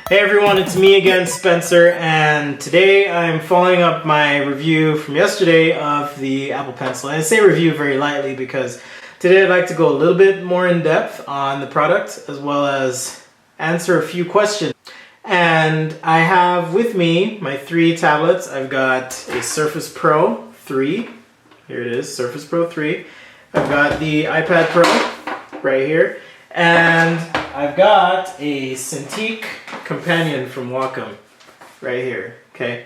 Hey everyone, it's me again, Spencer, and today I'm following up my review from yesterday of the Apple Pencil. And I say review very lightly because today I'd like to go a little bit more in depth on the product as well as answer a few questions. And I have with me my three tablets. I've got a Surface Pro 3. Here it is, Surface Pro 3. I've got the iPad Pro right here. And I've got a Cintiq Companion from Wacom right here, okay?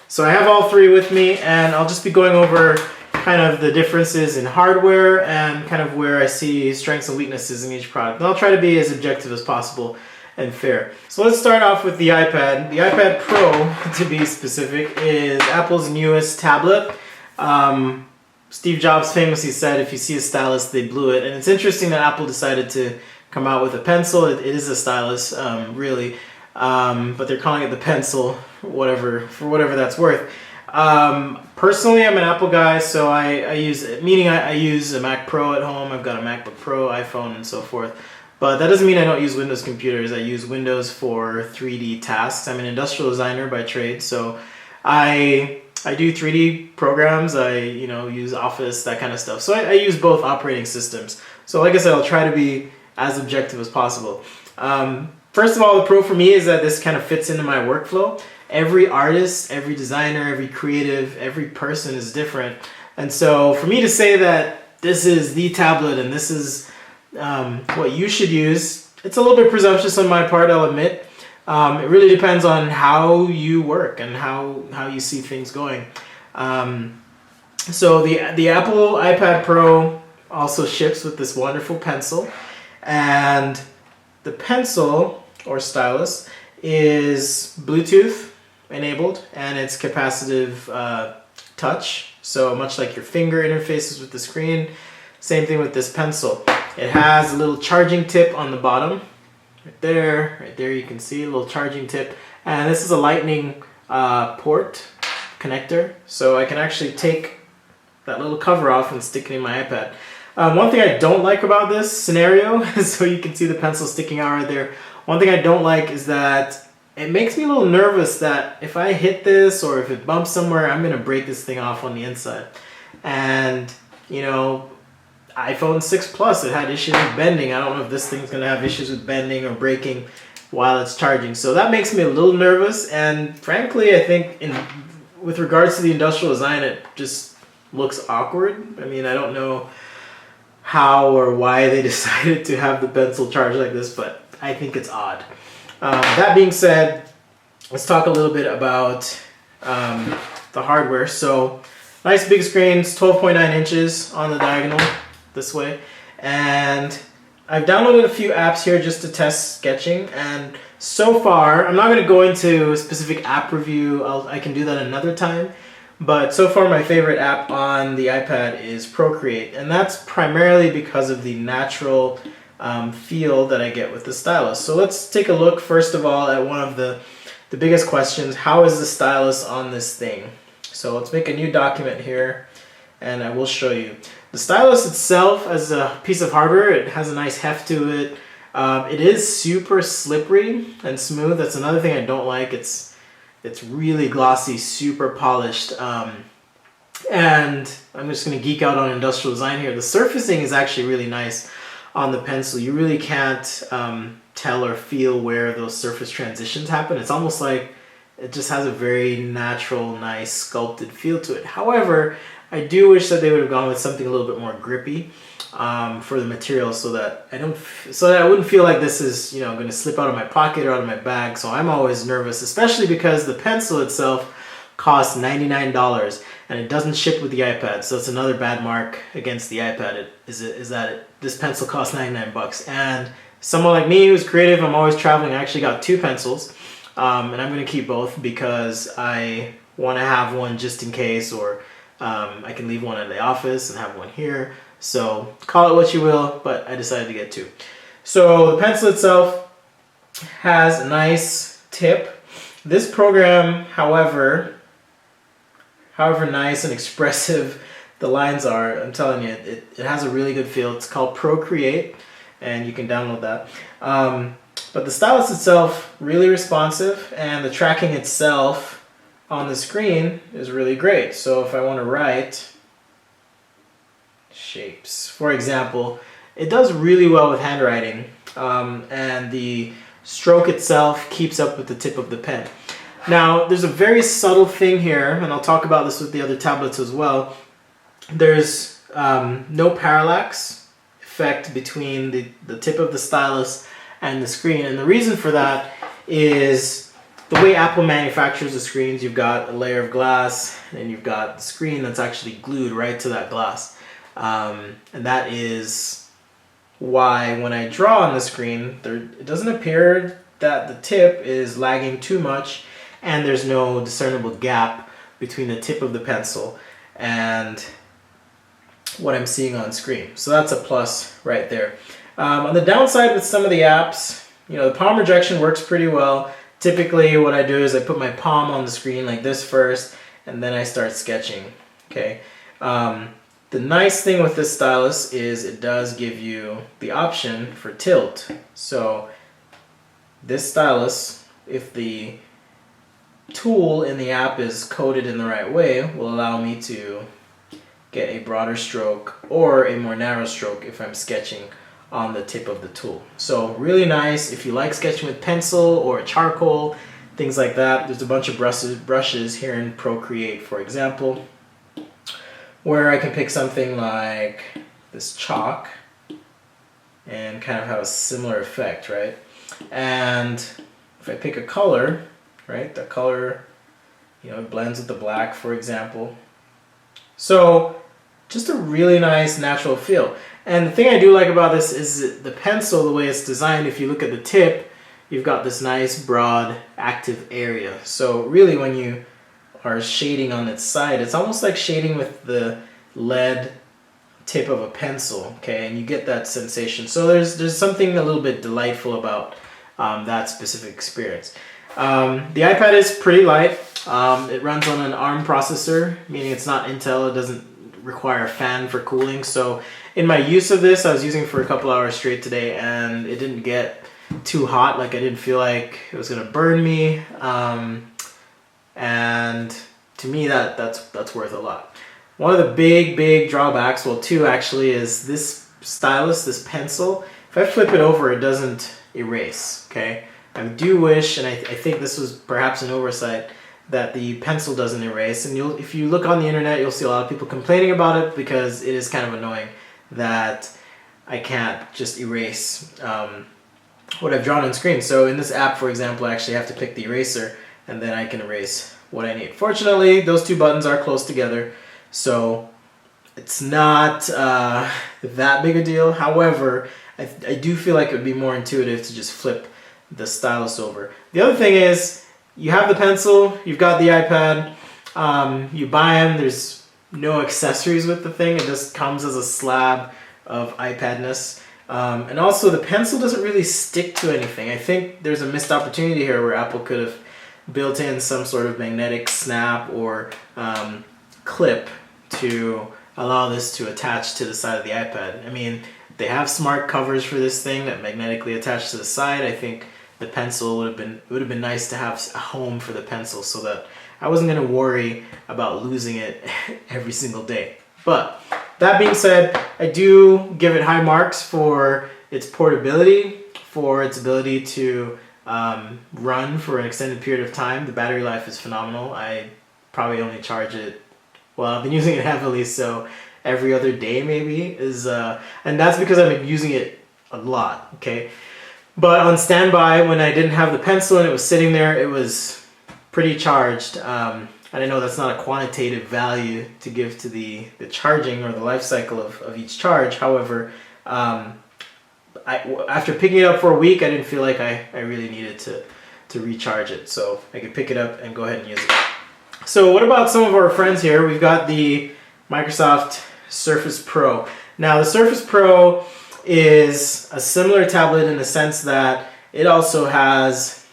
So I have all three with me, and I'll just be going over kind of the differences in hardware and kind of where I see strengths and weaknesses in each product. And I'll try to be as objective as possible and fair. So let's start off with the iPad. The iPad Pro, to be specific, is Apple's newest tablet. Steve Jobs famously said, if you see a stylus, they blew it. And it's interesting that Apple decided to come out with a pencil. It is a stylus, really, but they're calling it the pencil, whatever, for whatever that's worth. Personally, I'm an Apple guy, so I use a Mac Pro at home. I've got a MacBook Pro, iPhone, and so forth. But that doesn't mean I don't use Windows computers. I use Windows for 3D tasks. I'm an industrial designer by trade, so I do 3D programs. I use Office, that kind of stuff. So I use both operating systems. So like I said, I'll try to be as objective as possible. First of all, the pro for me is that this kind of fits into my workflow. Every artist, every designer, every creative, every person is different. And so for me to say that this is the tablet and this is what you should use, it's a little bit presumptuous on my part, I'll admit. It really depends on how you work and how you see things going. So the Apple iPad Pro also ships with this wonderful pencil, and the pencil or stylus is Bluetooth enabled, and it's capacitive touch, so much like your finger interfaces with the screen, same thing with this pencil. It has a little charging tip on the bottom. Right there you can see a little charging tip, and this is a lightning port connector, so I can actually take that little cover off and stick it in my iPad. One thing I don't like about this scenario, so you can see the pencil sticking out right there, one thing I don't like is that it makes me a little nervous that if I hit this or if it bumps somewhere, I'm going to break this thing off on the inside. And iPhone 6 Plus, it had issues with bending. I don't know if this thing's going to have issues with bending or breaking while it's charging. So that makes me a little nervous, and frankly, I think with regards to the industrial design, it just looks awkward. I mean, I don't know how or why they decided to have the pencil charge like this, but I think it's odd. That being said, let's talk a little bit about the hardware. So nice big screens, 12.9 inches on the diagonal this way, and I've downloaded a few apps here just to test sketching, and so far I'm not going to go into a specific app review. I can do that another time, but so far my favorite app on the iPad is Procreate, and that's primarily because of the natural feel that I get with the stylus. So let's take a look first of all at one of the biggest questions: how is the stylus on this thing? So let's make a new document here, and I will show you. The stylus itself as a piece of hardware, it has a nice heft to it. It is super slippery and smooth. That's another thing I don't like. It's really glossy, super polished. And I'm just going to geek out on industrial design here. The surfacing is actually really nice on the pencil. You really can't tell or feel where those surface transitions happen. It's almost like it just has a very natural, nice, sculpted feel to it. However, I do wish that they would have gone with something a little bit more grippy for the material, so that I wouldn't feel like this is going to slip out of my pocket or out of my bag. So I'm always nervous, especially because the pencil itself costs $99 and it doesn't ship with the iPad. So it's another bad mark against the iPad. This pencil costs 99 bucks. And someone like me who's creative, I'm always traveling. I actually got two pencils, and I'm going to keep both because I want to have one just in case, or I can leave one at the office and have one here. So call it what you will, but I decided to get two. So the pencil itself has a nice tip. This program, however nice and expressive the lines are, I'm telling you, it has a really good feel. It's called Procreate, and you can download that. But the stylus itself, really responsive, and the tracking itself on the screen is really great. So if I want to write shapes, for example, it does really well with handwriting, and the stroke itself keeps up with the tip of the pen. Now, there's a very subtle thing here, and I'll talk about this with the other tablets as well. There's no parallax effect between the tip of the stylus and the screen, and the reason for that is the way Apple manufactures the screens. You've got a layer of glass, and you've got the screen that's actually glued right to that glass, and that is why when I draw on the screen, it doesn't appear that the tip is lagging too much, and there's no discernible gap between the tip of the pencil and what I'm seeing on screen. So that's a plus right there. On the downside with some of the apps, the palm rejection works pretty well. Typically what I do is I put my palm on the screen like this first, and then I start sketching, okay? The nice thing with this stylus is it does give you the option for tilt. So this stylus, if the tool in the app is coded in the right way, will allow me to get a broader stroke or a more narrow stroke if I'm sketching on the tip of the tool. So really nice if you like sketching with pencil or charcoal, things like that. There's a bunch of brushes here in Procreate, for example, where I can pick something like this chalk and kind of have a similar effect, right? And if I pick a color, right, the color, it blends with the black, for example. So just a really nice natural feel. And the thing I do like about this is the pencil, the way it's designed. If you look at the tip, you've got this nice broad active area. So really when you are shading on its side, it's almost like shading with the lead tip of a pencil, okay? And you get that sensation. So there's something a little bit delightful about that specific experience. The iPad is pretty light. It runs on an ARM processor, meaning it's not Intel. It doesn't require a fan for cooling. So in my use of this, I was using it for a couple hours straight today, and it didn't get too hot. Like I didn't feel like it was gonna burn me. And to me, that's worth a lot. One of the big drawbacks, well, two actually, is this stylus, this pencil. If I flip it over, it doesn't erase. Okay, I do wish, and I think this was perhaps an oversight, that the pencil doesn't erase. And if you look on the internet, you'll see a lot of people complaining about it because it is kind of annoying that I can't just erase what I've drawn on screen. So in this app, for example, I actually have to pick the eraser, and then I can erase what I need. Fortunately, those two buttons are close together, so it's not that big a deal. However, I do feel like it would be more intuitive to just flip the stylus over. The other thing is, you have the pencil, you've got the iPad, you buy them, there's no accessories with the thing, it just comes as a slab of iPadness. And also the pencil doesn't really stick to anything. I think there's a missed opportunity here where Apple could have built in some sort of magnetic snap or clip to allow this to attach to the side of the iPad. I mean, they have smart covers for this thing that magnetically attach to the side. I think the pencil would have been nice to have a home for the pencil so that I wasn't going to worry about losing it every single day. But that being said, I do give it high marks for its portability, for its ability to run for an extended period of time. The battery life is phenomenal. I probably only charge it, well, I've been using it heavily, so every other day maybe is, and that's because I've been using it a lot, okay? But on standby, when I didn't have the pencil and it was sitting there, it was pretty charged. And I know that's not a quantitative value to give to the charging or the life cycle of each charge. However, after picking it up for a week, I didn't feel like I really needed to recharge it. So I could pick it up and go ahead and use it. So what about some of our friends here? We've got the Microsoft Surface Pro. Now the Surface Pro is a similar tablet in the sense that it also has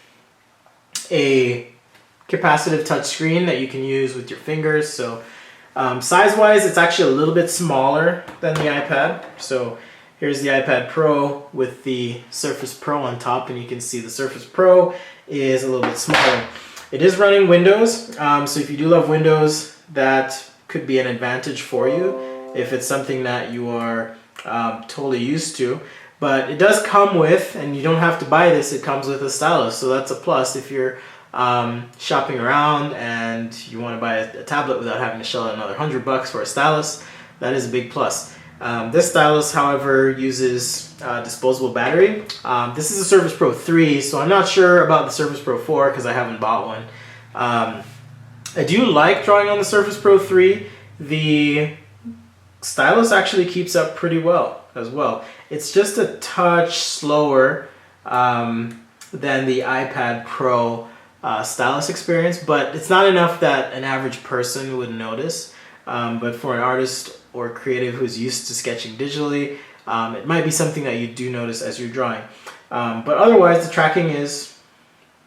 a capacitive touch screen that you can use with your fingers. So size-wise, it's actually a little bit smaller than the iPad. So Here's the iPad Pro with the Surface Pro on top, and you can see the Surface Pro is a little bit smaller. It is running Windows, so if you do love Windows, that could be an advantage for you if it's something that you are totally used to. But it does come with, and you don't have to buy this, it comes with a stylus, so that's a plus if you're shopping around and you want to buy a tablet without having to shell out another $100 for a stylus. That is a big plus. This stylus, however, uses disposable battery. This is a Surface Pro 3, so I'm not sure about the Surface Pro 4 because I haven't bought one. I do like drawing on the Surface Pro 3. The stylus actually keeps up pretty well as well. It's just a touch slower than the iPad Pro stylus experience, but it's not enough that an average person would notice. But for an artist or creative who's used to sketching digitally, it might be something that you do notice as you're drawing. But otherwise, the tracking is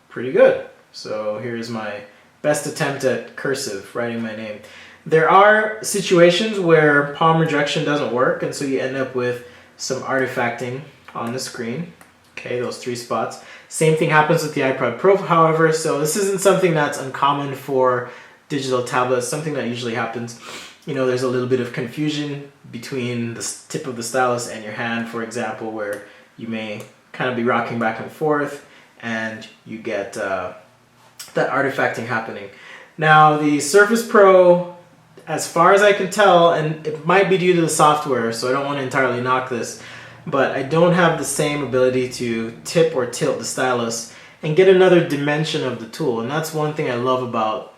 pretty good. So here's my best attempt at cursive, writing my name. There are situations where palm rejection doesn't work, and so you end up with some artifacting on the screen. Okay, those 3 spots. Same thing happens with the iPad Pro, however, so this isn't something that's uncommon for digital tablets, something that usually happens. You know, there's a little bit of confusion between the tip of the stylus and your hand, for example, where you may kind of be rocking back and forth and you get that artifacting happening. Now, the Surface Pro, as far as I can tell, and it might be due to the software, so I don't want to entirely knock this, but I don't have the same ability to tip or tilt the stylus and get another dimension of the tool. And that's one thing I love about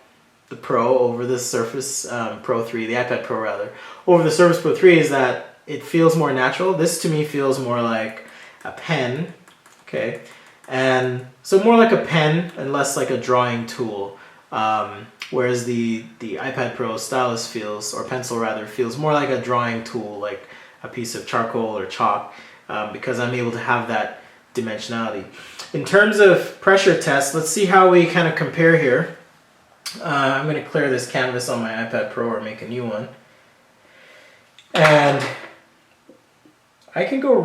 the Pro over the Surface Pro 3, the iPad Pro rather, over the Surface Pro 3 is that it feels more natural. This to me feels more like a pen, okay? And so more like a pen and less like a drawing tool. Whereas the iPad Pro stylus feels, or pencil rather, feels more like a drawing tool, like a piece of charcoal or chalk, because I'm able to have that dimensionality. In terms of pressure tests, let's see how we kind of compare here. I'm going to clear this canvas on my iPad Pro or make a new one. And I can go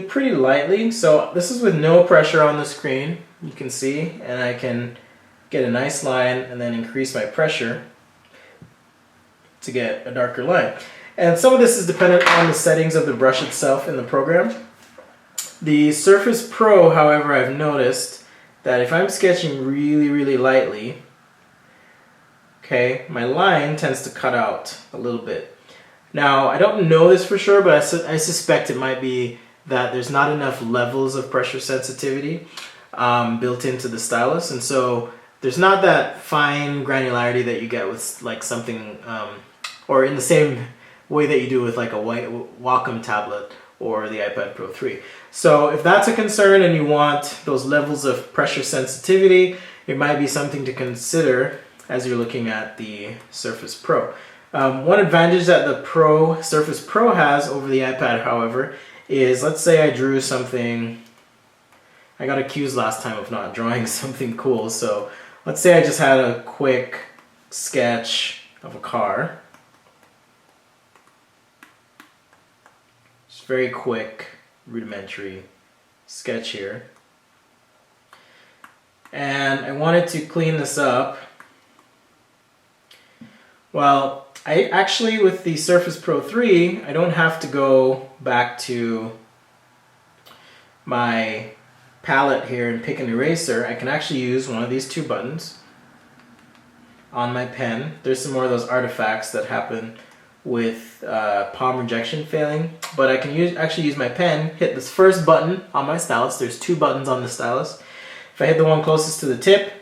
pretty lightly. So this is with no pressure on the screen, you can see, and I can get a nice line and then increase my pressure to get a darker line. And some of this is dependent on the settings of the brush itself in the program. The Surface Pro, however, I've noticed that if I'm sketching really, really lightly, okay, my line tends to cut out a little bit. Now, I don't know this for sure, but I suspect it might be that there's not enough levels of pressure sensitivity built into the stylus, and so there's not that fine granularity that you get with like something, or in the same way that you do with like a Wacom tablet or the iPad Pro 3. So if that's a concern and you want those levels of pressure sensitivity, it might be something to consider as you're looking at the Surface Pro. One advantage that the Surface Pro has over the iPad, however, is let's say I drew something, I got accused last time of not drawing something cool, so let's say I just had a quick sketch of a car. Just very quick, rudimentary sketch here. And I wanted to clean this up. Well, I actually, with the Surface Pro 3, I don't have to go back to my palette here and pick an eraser. I can actually use one of these 2 buttons on my pen. There's some more of those artifacts that happen with palm rejection failing, but I can actually use my pen, hit this first button on my stylus. There's 2 buttons on the stylus. If I hit the one closest to the tip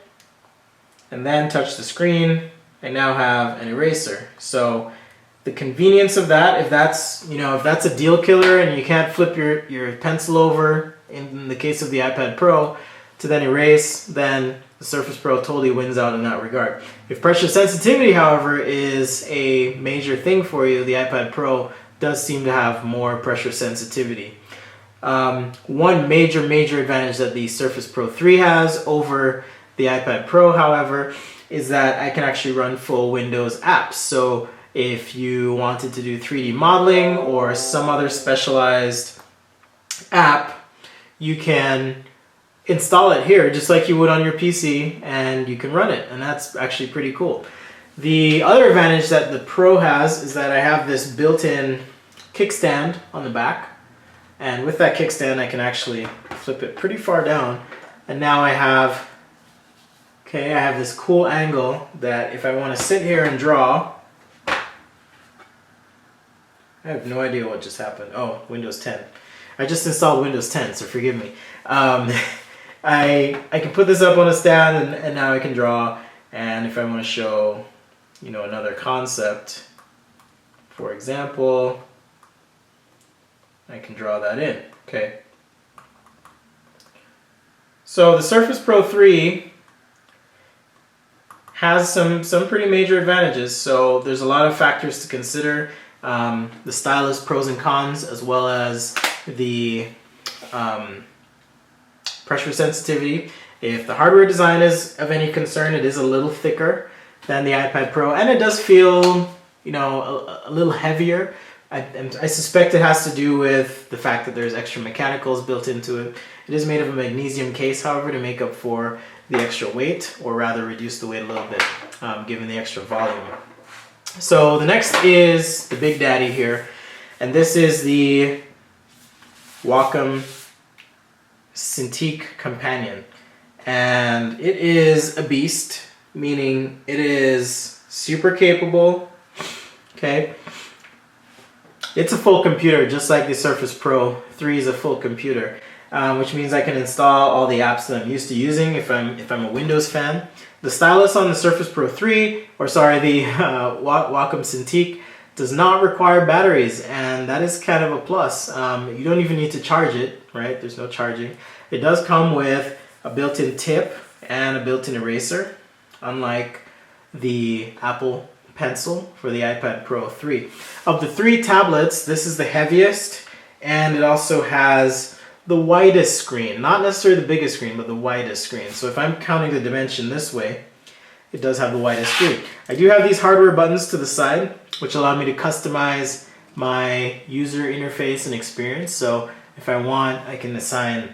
and then touch the screen, I now have an eraser. So the convenience of that, if that's a deal killer and you can't flip your pencil over in the case of the iPad Pro to then erase, then the Surface Pro totally wins out in that regard. If pressure sensitivity, however, is a major thing for you, the iPad Pro does seem to have more pressure sensitivity. One major advantage that the Surface Pro 3 has over the iPad Pro, however, is that I can actually run full Windows apps. So if you wanted to do 3D modeling or some other specialized app, you can install it here just like you would on your PC, and you can run it, and that's actually pretty cool. The other advantage that the Pro has is that I have this built-in kickstand on the back, and with that kickstand I can actually flip it pretty far down, and now I have this cool angle that if I want to sit here and draw, I have no idea what just happened. Oh, Windows 10. I just installed Windows 10, so forgive me. I can put this up on a stand, and now I can draw, and if I want to show, you know, another concept, for example, I can draw that in, okay? So the Surface Pro 3 has some pretty major advantages, so there's a lot of factors to consider. The Stylus pros and cons, as well as the pressure sensitivity. If the hardware design is of any concern, it is a little thicker than the iPad Pro, and it does feel, you know, a little heavier. I suspect it has to do with the fact that there's extra mechanicals built into it. It is made of a magnesium case, however, to make up for the extra weight, or rather reduce the weight a little bit, given the extra volume. So the next is the big daddy here, and this is the Wacom Cintiq Companion, and it is a beast, meaning it is super capable. Okay, it's a full computer, just like the Surface Pro 3 is a full computer, which means I can install all the apps that I'm used to using if I'm a Windows fan. The Stylus on the Surface Pro 3, or sorry, the Wacom Cintiq, does not require batteries, and that is kind of a plus. You don't even need to charge it, right? There's no charging. It does come with a built-in tip and a built-in eraser, unlike the Apple Pencil for the iPad Pro 3. Of the three tablets, this is the heaviest, and it also has the widest screen. Not necessarily the biggest screen, but the widest screen. So if I'm counting the dimension this way, it does have the widest screen. I do have these hardware buttons to the side, which allow me to customize my user interface and experience. So if I want, I can assign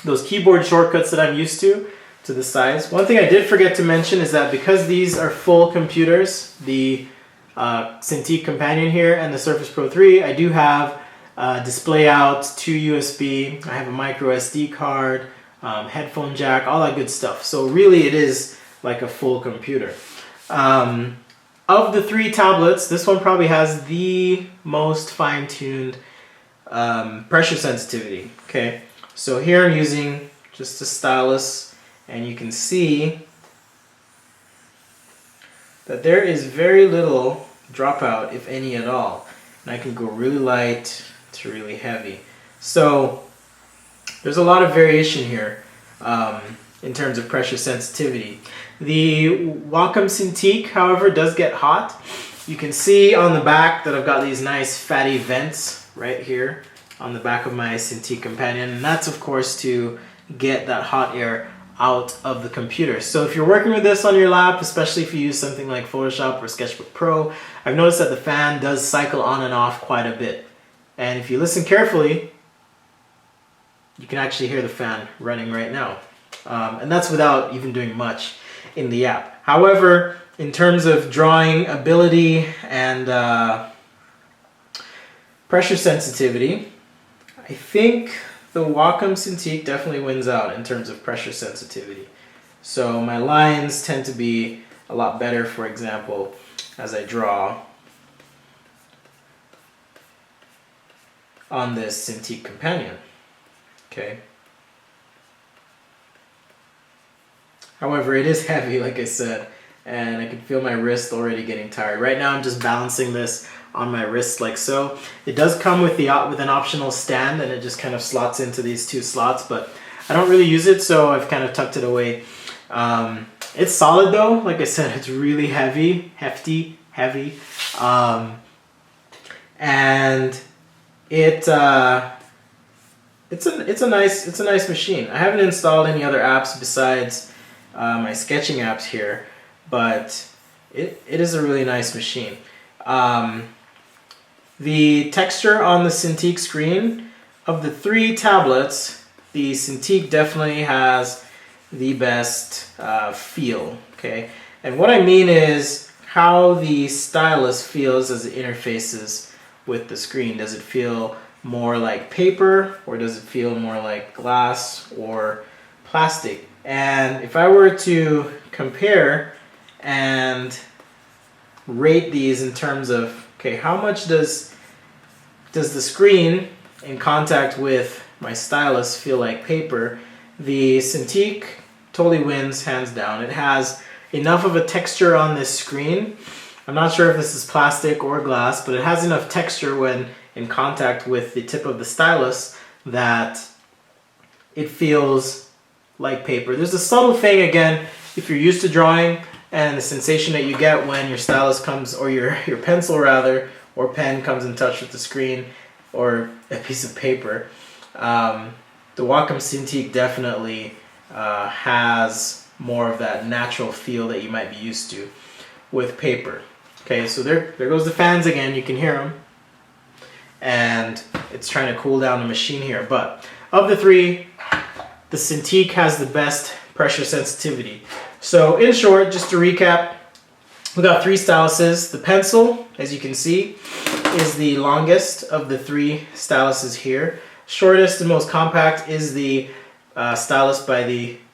those keyboard shortcuts that I'm used to the sides. One thing I did forget to mention is that because these are full computers, the Cintiq Companion here and the Surface Pro 3, I do have display out, 2 USB, I have a micro SD card, headphone jack, all that good stuff. So really it is like a full computer. Of the three tablets, this one probably has the most fine-tuned pressure sensitivity. Okay, so here I'm using just a stylus, and you can see that there is very little dropout, if any at all. And I can go really light to really heavy. So there's a lot of variation here in terms of pressure sensitivity. The Wacom Cintiq, however, does get hot. You can see on the back that I've got these nice fatty vents right here on the back of my Cintiq Companion, and that's of course to get that hot air out of the computer. So if you're working with this on your lap, especially if you use something like Photoshop or Sketchbook Pro, I've noticed that the fan does cycle on and off quite a bit. And if you listen carefully, you can actually hear the fan running right now. And that's without even doing much in the app. However, in terms of drawing ability and pressure sensitivity, I think the Wacom Cintiq definitely wins out in terms of pressure sensitivity. So my lines tend to be a lot better, for example, as I draw on this Cintiq Companion. Okay. However, it is heavy, like I said, and I can feel my wrist already getting tired. Right now I'm just balancing this on my wrist like so. It does come with an optional stand, and it just kind of slots into these two slots, but I don't really use it, so I've kind of tucked it away. It's solid though, like I said, it's really heavy, hefty, heavy, and it's a nice machine. I haven't installed any other apps besides my sketching apps here, but it is a really nice machine. The texture on the Cintiq screen of the three tablets, the Cintiq definitely has the best feel, okay? And what I mean is how the Stylus feels as it interfaces with the screen. Does it feel more like paper, or does it feel more like glass or plastic? And if I were to compare and rate these in terms of, okay, how much does the screen in contact with my Stylus feel like paper, the Cintiq totally wins hands down. It has enough of a texture on this screen. I'm not sure if this is plastic or glass, but it has enough texture when in contact with the tip of the Stylus that it feels like paper. There's a subtle thing, again, if you're used to drawing, and the sensation that you get when your Stylus comes, or your pencil rather, or pen comes in touch with the screen or a piece of paper. The Wacom Cintiq definitely has more of that natural feel that you might be used to with paper. Okay, so there goes the fans again. You can hear them, and it's trying to cool down the machine here. But of the three, the Cintiq has the best pressure sensitivity. So in short, just to recap, we got three Styluses. The pencil, as you can see, is the longest of the three Styluses here. Shortest and most compact is the Stylus by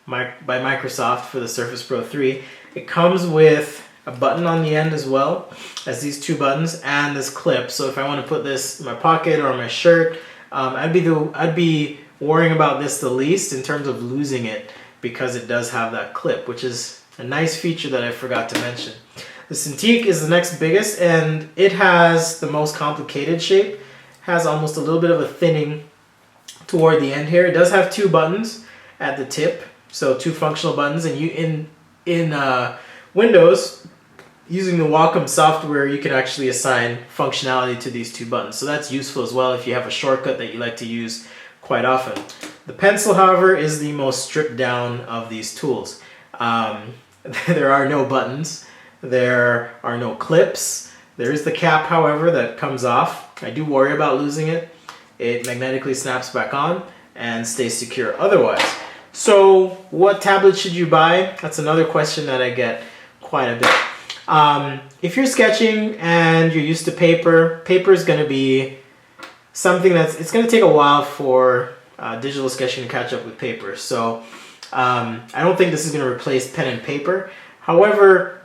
Microsoft for the Surface Pro 3. It comes with a button on the end as well as these two buttons and this clip. So if I want to put this in my pocket or on my shirt, I'd be worrying about this the least in terms of losing it, because it does have that clip, which is a nice feature that I forgot to mention. The Cintiq is the next biggest, and it has the most complicated shape. Has almost a little bit of a thinning toward the end here. It does have two buttons at the tip, so two functional buttons, and in Windows, using the Wacom software, you can actually assign functionality to these two buttons. So that's useful as well if you have a shortcut that you like to use quite often. The pencil, however, is the most stripped down of these tools. There are no buttons. There are no clips. There is the cap, however, that comes off. I do worry about losing it. It magnetically snaps back on and stays secure otherwise. So what tablet should you buy? That's another question that I get quite a bit. If you're sketching and you're used to paper, paper is going to be something it's going to take a while for digital sketching to catch up with paper. So I don't think this is going to replace pen and paper. However,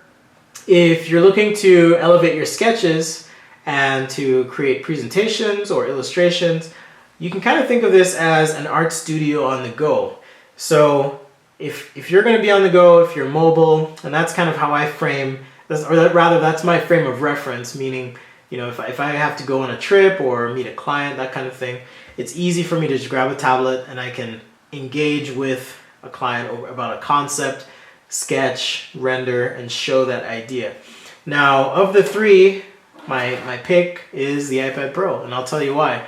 if you're looking to elevate your sketches and to create presentations or illustrations, you can kind of think of this as an art studio on the go. So if you're going to be on the go, if you're mobile, and that's kind of how I frame this, or rather that's my frame of reference, meaning, you know, if I have to go on a trip or meet a client, that kind of thing, it's easy for me to just grab a tablet and I can engage with a client about a concept, sketch, render, and show that idea. Now, of the three, my pick is the iPad Pro, and I'll tell you why.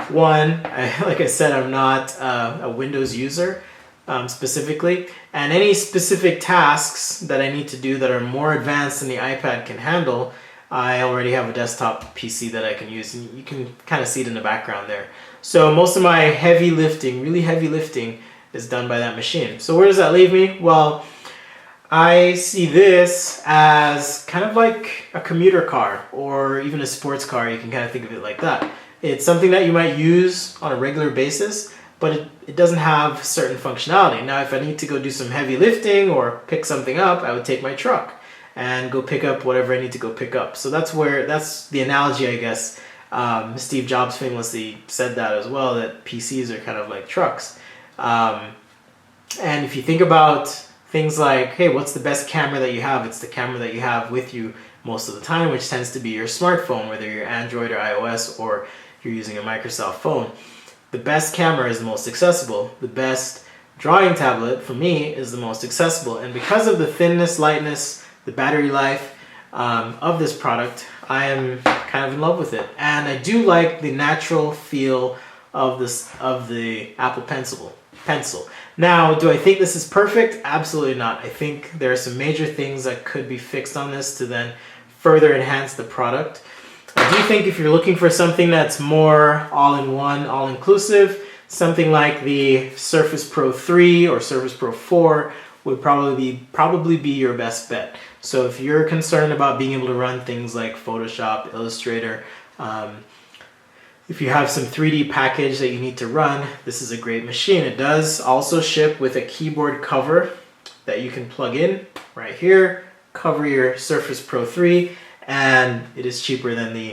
One, like I said, I'm not a Windows user specifically, and any specific tasks that I need to do that are more advanced than the iPad can handle, I already have a desktop PC that I can use, and you can kind of see it in the background there. So most of my heavy lifting, really heavy lifting, is done by that machine. So where does that leave me? Well, I see this as kind of like a commuter car or even a sports car. You can kind of think of it like that. It's something that you might use on a regular basis, but it doesn't have certain functionality. Now, if I need to go do some heavy lifting or pick something up, I would take my truck and go pick up whatever I need to go pick up. So that's the analogy, I guess. Steve Jobs famously said that as well, that PCs are kind of like trucks. And if you think about things like, hey, what's the best camera that you have? It's the camera that you have with you most of the time, which tends to be your smartphone, whether you're Android or iOS or you're using a Microsoft phone. The best camera is the most accessible. The best drawing tablet, for me, is the most accessible. And because of the thinness, lightness, the battery life of this product, I am kind of in love with it. And I do like the natural feel of the Apple Pencil. Now, do I think this is perfect? Absolutely not. I think there are some major things that could be fixed on this to then further enhance the product. I do think if you're looking for something that's more all-in-one, all-inclusive, something like the Surface Pro 3 or Surface Pro 4 would probably be your best bet. So if you're concerned about being able to run things like Photoshop, Illustrator, if you have some 3D package that you need to run, this is a great machine. It does also ship with a keyboard cover that you can plug in right here, cover your Surface Pro 3, and it is cheaper than the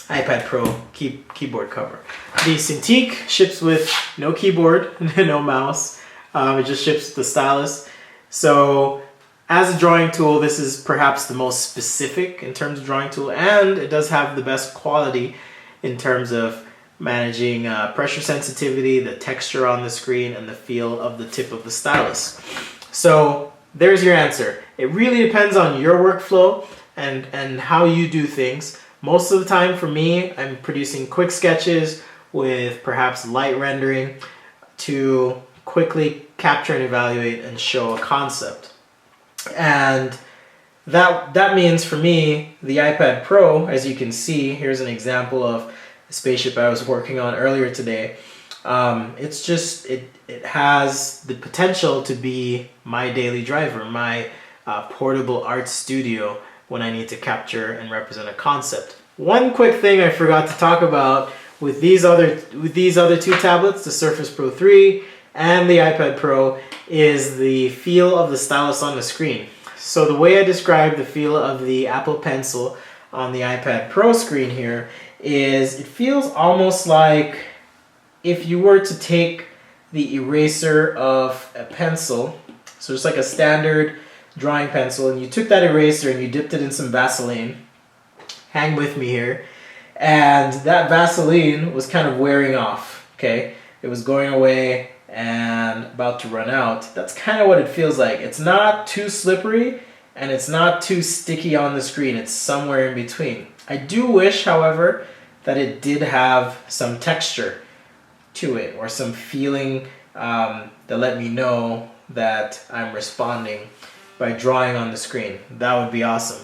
iPad Pro keyboard cover. The Cintiq ships with no keyboard, no mouse. It just ships with the stylus. So as a drawing tool, this is perhaps the most specific in terms of drawing tool, and it does have the best quality in terms of managing pressure sensitivity, the texture on the screen, and the feel of the tip of the stylus. So there's your answer. It really depends on your workflow and how you do things. Most of the time for me, I'm producing quick sketches with perhaps light rendering to quickly capture and evaluate and show a concept. And that means for me, the iPad Pro, as you can see, here's an example of a spaceship I was working on earlier today. It has the potential to be my daily driver, my portable art studio when I need to capture and represent a concept. One quick thing I forgot to talk about with these other two tablets, the Surface Pro 3 and the iPad Pro, is the feel of the stylus on the screen. So the way I describe the feel of the Apple Pencil on the iPad Pro screen here is it feels almost like if you were to take the eraser of a pencil, so just like a standard drawing pencil, and you took that eraser and you dipped it in some Vaseline, hang with me here, and that Vaseline was kind of wearing off, okay? It was going away and about to run out. That's kind of what it feels like. It's not too slippery and it's not too sticky on the screen. It's somewhere in between. I do wish, however, that it did have some texture to it or some feeling that let me know that I'm responding by drawing on the screen. That would be awesome.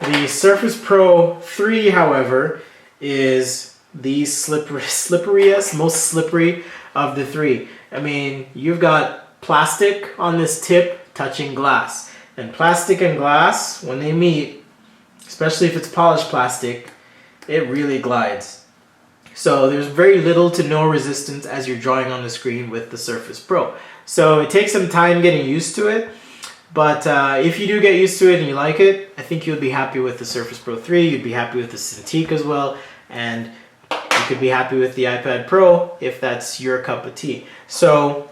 The Surface Pro 3, however, is the slipperiest, most slippery of the three. I mean, you've got plastic on this tip touching glass. And plastic and glass, when they meet, especially if it's polished plastic, it really glides. So there's very little to no resistance as you're drawing on the screen with the Surface Pro. So it takes some time getting used to it. But if you do get used to it and you like it, I think you'll be happy with the Surface Pro 3, you'd be happy with the Cintiq as well, and you could be happy with the iPad Pro if that's your cup of tea. So,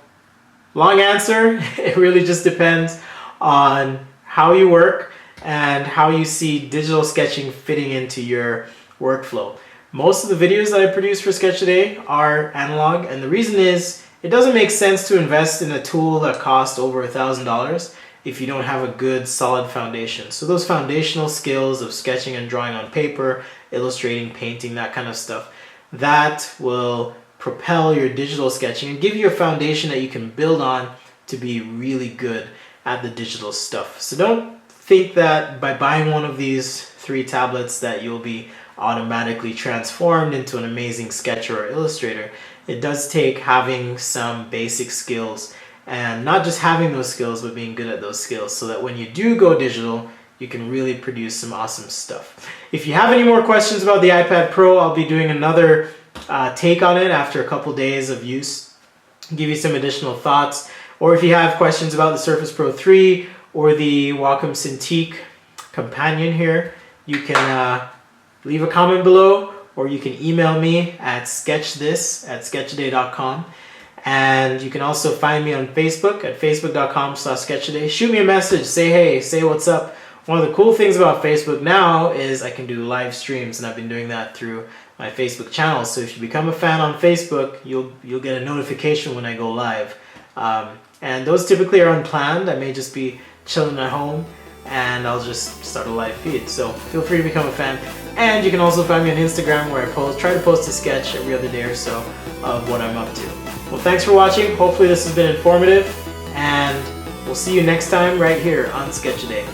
long answer, it really just depends on how you work and how you see digital sketching fitting into your workflow. Most of the videos that I produce for Sketch Today are analog, and the reason is it doesn't make sense to invest in a tool that costs over $1,000 if you don't have a good solid foundation. So those foundational skills of sketching and drawing on paper, illustrating, painting, that kind of stuff, that will propel your digital sketching and give you a foundation that you can build on to be really good at the digital stuff. So don't think that by buying one of these 3 tablets that you'll be automatically transformed into an amazing sketcher or illustrator. It does take having some basic skills, and not just having those skills, but being good at those skills, so that when you do go digital, you can really produce some awesome stuff. If you have any more questions about the iPad Pro, I'll be doing another take on it after a couple days of use, give you some additional thoughts. Or if you have questions about the Surface Pro 3 or the Wacom Cintiq Companion here, you can leave a comment below, or you can email me at sketchthis@sketchtoday.com. And you can also find me on Facebook at facebook.com/sketchtoday. Shoot me a message, say hey, say what's up. One of the cool things about Facebook now is I can do live streams, and I've been doing that through my Facebook channel. So if you become a fan on Facebook, you'll get a notification when I go live. And those typically are unplanned. I may just be chilling at home and I'll just start a live feed. So feel free to become a fan. And you can also find me on Instagram, where I try to post a sketch every other day or so of what I'm up to. Well, thanks for watching. Hopefully this has been informative, and we'll see you next time right here on Sketch A Day.